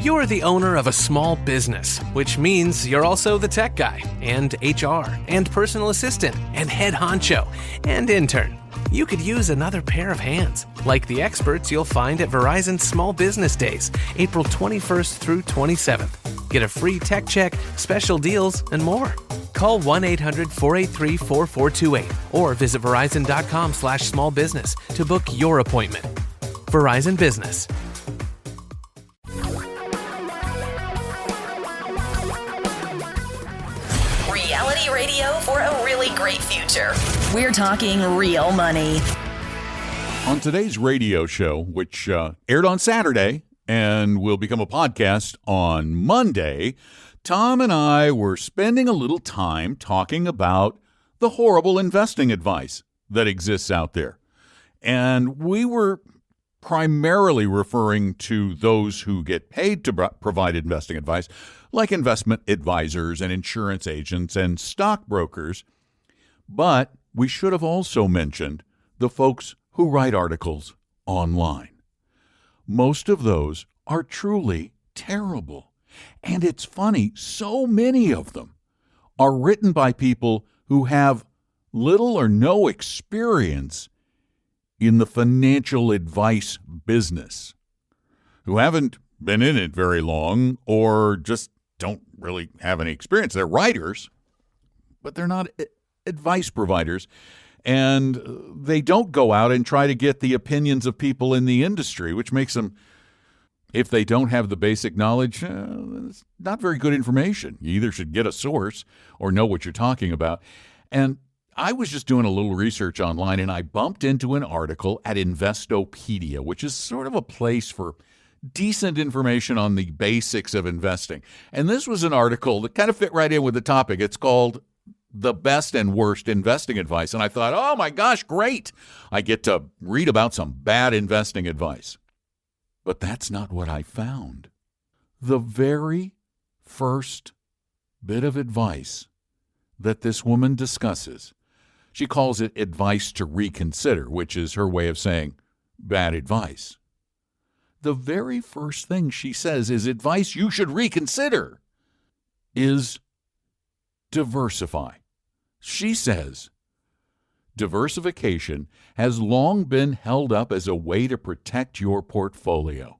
You're the owner of a small business, which means you're also the tech guy, and HR, and personal assistant, and head honcho, and intern. You could use another pair of hands, like the experts you'll find at Verizon Small Business Days, April 21st through 27th. Get a free tech check, special deals, and more. Call 1-800-483-4428 or visit verizon.com/smallbusiness to book your appointment. Verizon Business. Reality radio for a really great future. We're talking real money. On today's radio show, which aired on Saturday and will become a podcast on Monday, Tom and I were spending a little time talking about the horrible investing advice that exists out there. And we were primarily referring to those who get paid to provide investing advice, like investment advisors and insurance agents and stockbrokers. But we should have also mentioned the folks who write articles online. Most of those are truly terrible. And it's funny, so many of them are written by people who have little or no experience in the financial advice business, who haven't been in it very long or just don't really have any experience. They're writers, but they're not advice providers. And they don't go out and try to get the opinions of people in the industry, which makes them, if they don't have the basic knowledge, it's not very good information. You either should get a source or know what you're talking about. And I was just doing a little research online, and I bumped into an article at Investopedia, which is sort of a place for decent information on the basics of investing. And this was an article that kind of fit right in with the topic. It's called The Best and Worst Investing Advice. And I thought, oh my gosh, great. I get to read about some bad investing advice. But that's not what I found. The very first bit of advice that this woman discusses, she calls it advice to reconsider, which is her way of saying bad advice. The very first thing she says is advice you should reconsider is diversify. She says, diversification has long been held up as a way to protect your portfolio.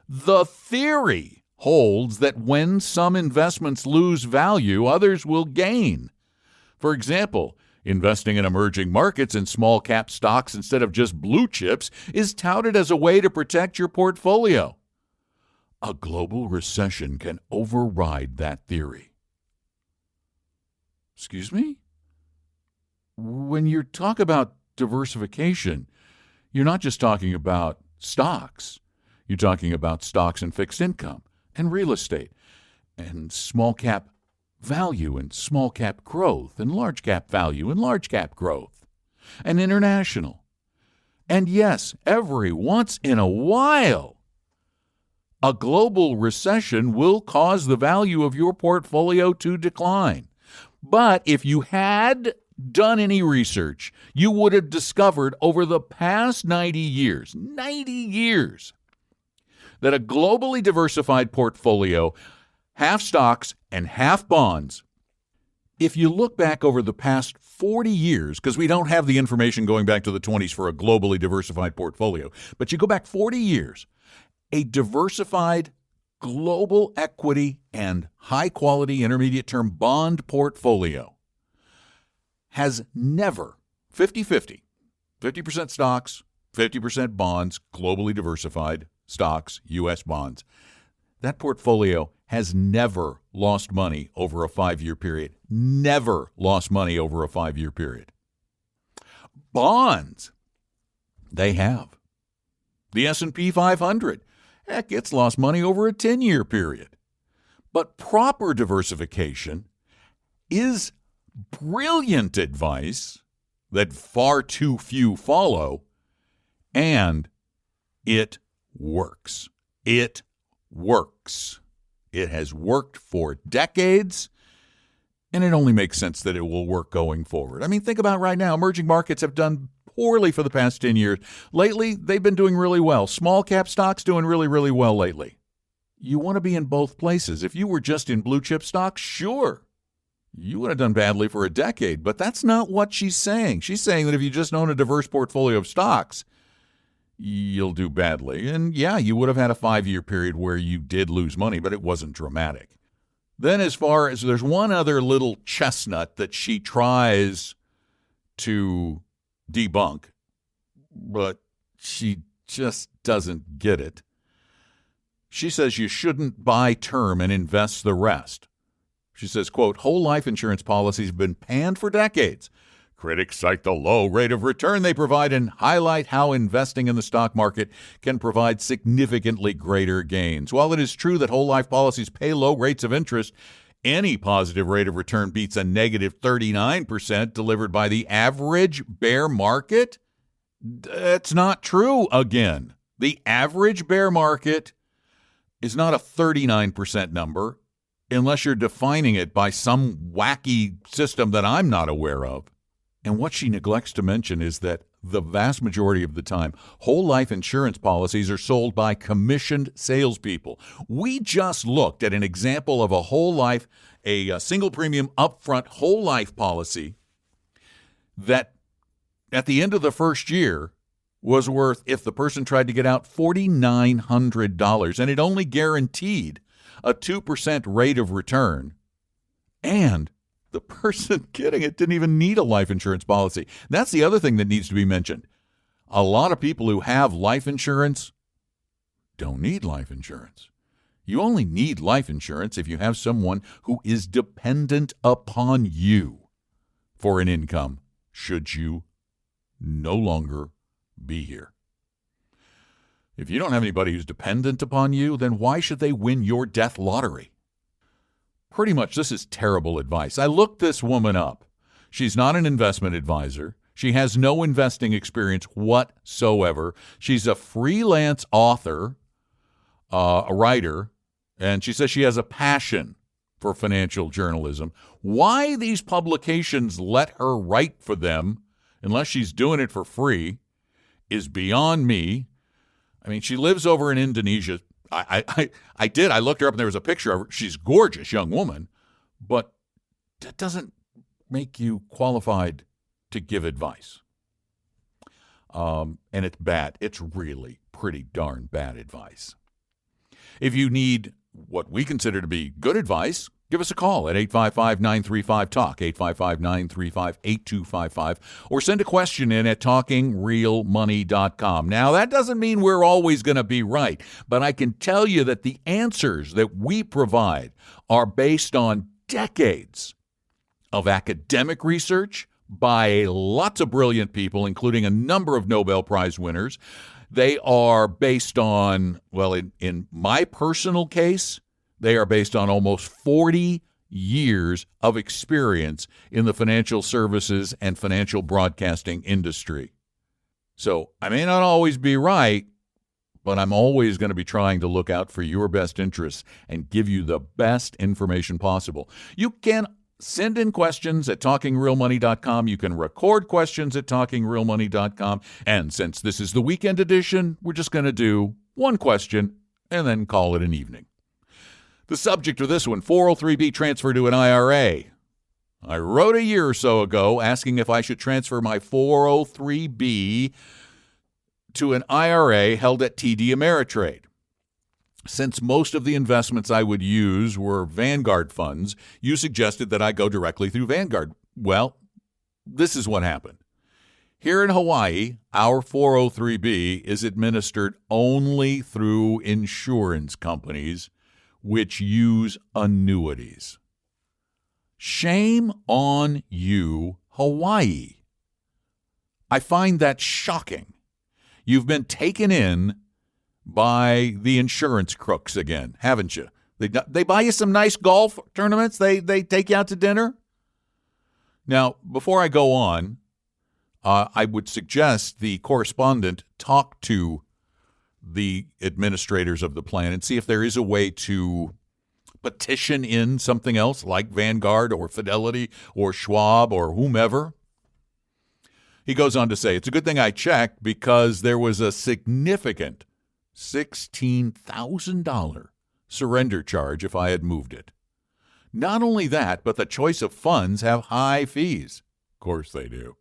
The theory holds that when some investments lose value, others will gain. For example, investing in emerging markets and small cap stocks instead of just blue chips is touted as a way to protect your portfolio. A global recession can override that theory. Excuse me? When you talk about diversification, you're not just talking about stocks. You're talking about stocks and fixed income and real estate and small cap value and small cap growth and large cap value and large cap growth and international. And yes, every once in a while, a global recession will cause the value of your portfolio to decline. But if you had done any research, you would have discovered over the past 90 years, that a globally diversified portfolio, half stocks and half bonds, if you look back over the past 40 years, because we don't have the information going back to the 20s for a globally diversified portfolio, but you go back 40 years, a diversified global equity and high-quality intermediate-term bond portfolio has never, 50-50, 50% stocks, 50% bonds, globally diversified stocks, U.S. bonds. That portfolio has never lost money over a 5-year period. Never lost money over a 5-year period. Bonds, they have. The S&P 500, heck, it's lost money over a 10-year period. But proper diversification is brilliant advice that far too few follow, and it works. It works. It has worked for decades, and it only makes sense that it will work going forward. I mean, think about right now. Emerging markets have done poorly for the past 10 years. Lately, they've been doing really well. Small cap stocks doing really, really well lately. you want to be in both places. If you were just in blue chip stocks, sure, you would have done badly for a decade. But that's not what she's saying. She's saying that if you just own a diverse portfolio of stocks, you'll do badly. And yeah, you would have had a 5-year period where you did lose money, but it wasn't dramatic. Then as far as there's one other little chestnut that she tries to debunk, but she just doesn't get it. She says you shouldn't buy term and invest the rest. She says, quote, whole life insurance policies have been panned for decades. Critics cite the low rate of return they provide and highlight how investing in the stock market can provide significantly greater gains. While it is true that whole life policies pay low rates of interest, any positive rate of return beats a negative 39% delivered by the average bear market. That's not true again. The average bear market is not a 39% number unless you're defining it by some wacky system that I'm not aware of. And what she neglects to mention is that the vast majority of the time, whole life insurance policies are sold by commissioned salespeople. We just looked at an example of a single premium upfront whole life policy that at the end of the first year was worth, if the person tried to get out, $4,900, and it only guaranteed a 2% rate of return. And the person getting it didn't even need a life insurance policy. That's the other thing that needs to be mentioned. A lot of people who have life insurance don't need life insurance. You only need life insurance if you have someone who is dependent upon you for an income, should you no longer be here. If you don't have anybody who's dependent upon you, then why should they win your death lottery? Pretty much, this is terrible advice. I looked this woman up. She's not an investment advisor. She has no investing experience whatsoever. She's a freelance author, a writer, and she says she has a passion for financial journalism. Why these publications let her write for them, unless she's doing it for free, is beyond me. I mean, she lives over in Indonesia. I looked her up and there was a picture of her. She's a gorgeous young woman, but that doesn't make you qualified to give advice. And it's bad. It's really pretty darn bad advice. If you need what we consider to be good advice, give us a call at 855-935-TALK, 855-935-8255, or send a question in at talkingrealmoney.com. Now, that doesn't mean we're always going to be right, but I can tell you that the answers that we provide are based on decades of academic research by lots of brilliant people, including a number of Nobel Prize winners. They are based on, well, in my personal case, they are based on almost 40 years of experience in the financial services and financial broadcasting industry. So I may not always be right, but I'm always going to be trying to look out for your best interests and give you the best information possible. You can send in questions at talkingrealmoney.com. You can record questions at talkingrealmoney.com. And since this is the weekend edition, we're just going to do one question and then call it an evening. The subject of this one, 403B transfer to an IRA. I wrote a year or so ago asking if I should transfer my 403B to an IRA held at TD Ameritrade. Since most of the investments I would use were Vanguard funds, you suggested that I go directly through Vanguard. Well, this is what happened. Here in Hawaii, our 403B is administered only through insurance companies which use annuities. Shame on you, Hawaii. I find that shocking. You've been taken in by the insurance crooks again, haven't you? They buy you some nice golf tournaments. They take you out to dinner. Now, before I go on, I would suggest the correspondent talk to the administrators of the plan and see if there is a way to petition in something else like Vanguard or Fidelity or Schwab or whomever. He goes on to say, it's a good thing I checked because there was a significant $16,000 surrender charge if I had moved it. Not only that, but the choice of funds have high fees. Of course they do.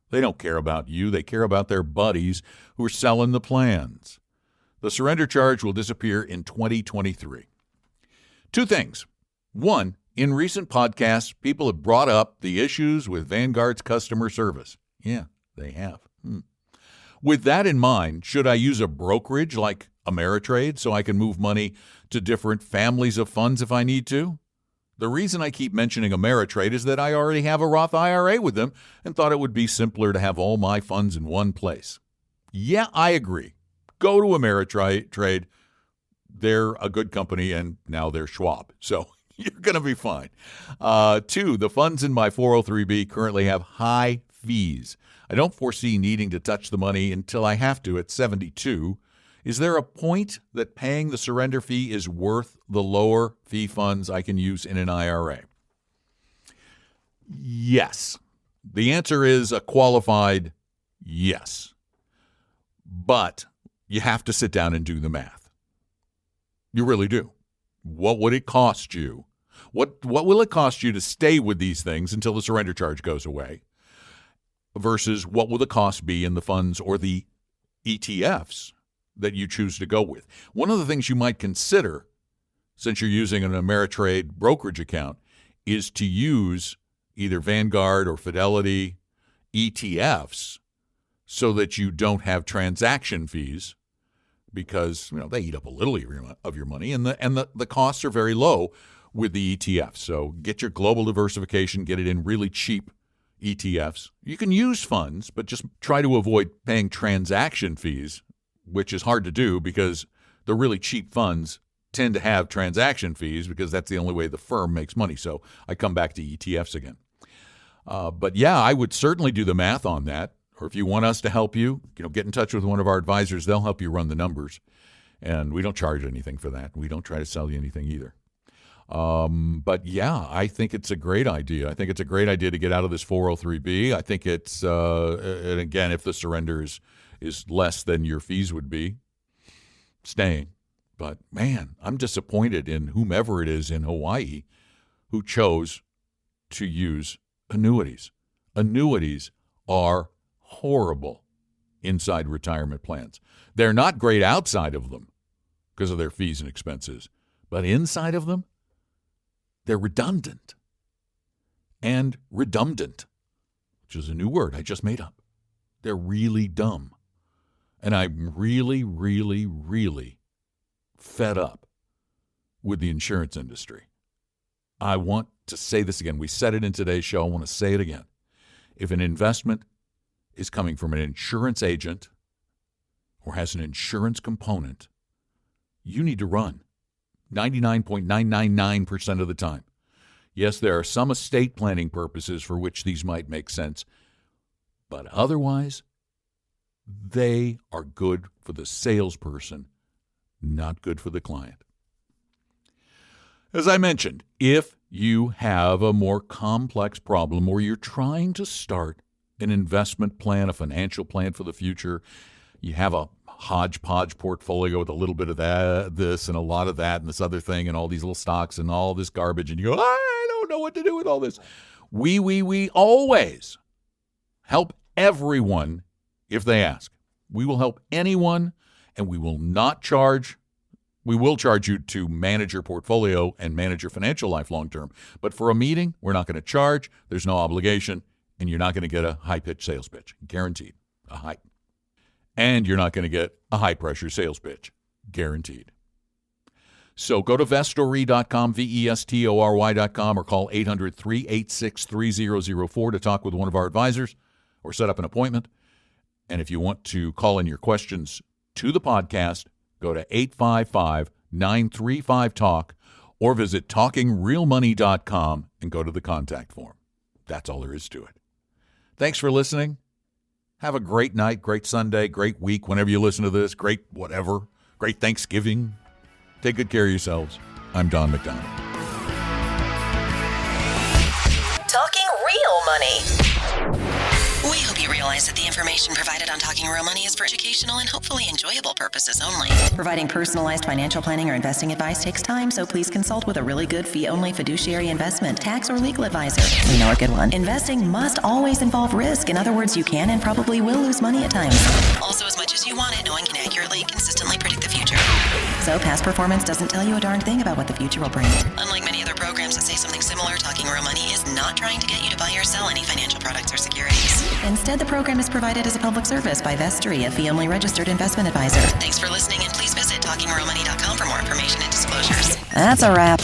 They don't care about you. They care about their buddies who are selling the plans. The surrender charge will disappear in 2023. Two things. One, in recent podcasts, people have brought up the issues with Vanguard's customer service. Yeah, they have. With that in mind, should I use a brokerage like Ameritrade so I can move money to different families of funds if I need to? The reason I keep mentioning Ameritrade is that I already have a Roth IRA with them and thought it would be simpler to have all my funds in one place. Yeah, I agree. Go to Ameritrade. They're a good company, and now they're Schwab. So you're going to be fine. Two, the funds in my 403B currently have high fees. I don't foresee needing to touch the money until I have to at 72. Is there a point that paying the surrender fee is worth the lower fee funds I can use in an IRA? Yes. The answer is a qualified yes. But you have to sit down and do the math. You really do. What would it cost you? What will it cost you to stay with these things until the surrender charge goes away? Versus what will the cost be in the funds or the ETFs that you choose to go with? One of the things you might consider, since you're using an Ameritrade brokerage account, is to use either Vanguard or Fidelity ETFs so that you don't have transaction fees, because they eat up a little of your money, and the costs are very low with the ETFs. So get your global diversification, get it in really cheap ETFs. You can use funds, but just try to avoid paying transaction fees, which is hard to do because the really cheap funds tend to have transaction fees because that's the only way the firm makes money. So I come back to ETFs again. But yeah, I would certainly do the math on that. Or if you want us to help you, get in touch with one of our advisors. They'll help you run the numbers. And we don't charge anything for that. We don't try to sell you anything either. But yeah, I think it's a great idea. I think it's a great idea to get out of this 403B. I think it's, and again, if the surrender is less than your fees would be, staying. But man, I'm disappointed in whomever it is in Hawaii who chose to use annuities. Annuities are horrible inside retirement plans. They're not great outside of them because of their fees and expenses, but inside of them, they're redundant. And redundant, which is a new word I just made up. They're really dumb. And I'm really, really, really fed up with the insurance industry. I want to say this again. We said it in today's show. I want to say it again. If an investment is coming from an insurance agent or has an insurance component, you need to run 99.999% of the time. Yes, there are some estate planning purposes for which these might make sense, but otherwise, they are good for the salesperson, not good for the client. As I mentioned, if you have a more complex problem or you're trying to start an investment plan, a financial plan for the future, you have a hodgepodge portfolio with a little bit of this and a lot of that and this other thing and all these little stocks and all this garbage, and you go, I don't know what to do with all this. We always help everyone if they ask. We will help anyone, and we will not charge. We will charge you to manage your portfolio and manage your financial life long term. But for a meeting, we're not going to charge. There's no obligation, and you're not going to get a high-pitched sales pitch. Guaranteed. And you're not going to get a high-pressure sales pitch. Guaranteed. So go to vestory.com, vestory.com, or call 800-386-3004 to talk with one of our advisors or set up an appointment. And if you want to call in your questions to the podcast, go to 855-935-TALK or visit talkingrealmoney.com and go to the contact form. That's all there is to it. Thanks for listening. Have a great night, great Sunday, great week whenever you listen to this, great whatever, great Thanksgiving. Take good care of yourselves. I'm Don McDonald. Talking Real Money. We hope you realize that the information provided on Talking Real Money is for educational and hopefully enjoyable purposes only. Providing personalized financial planning or investing advice takes time, so please consult with a really good fee-only fiduciary investment, tax, or legal advisor. We know a good one. Investing must always involve risk. In other words, you can and probably will lose money at times. Also, as much as you want it, no one can accurately, consistently predict the future. So past performance doesn't tell you a darn thing about what the future will bring. Unlike many other programs that say something similar, Talking Real Money is not trying to get you to buy or sell any financial products or securities. Instead, the program is provided as a public service by Vestry, a fee-only registered investment advisor. Thanks for listening, and please visit TalkingRealMoney.com for more information and disclosures. That's a wrap.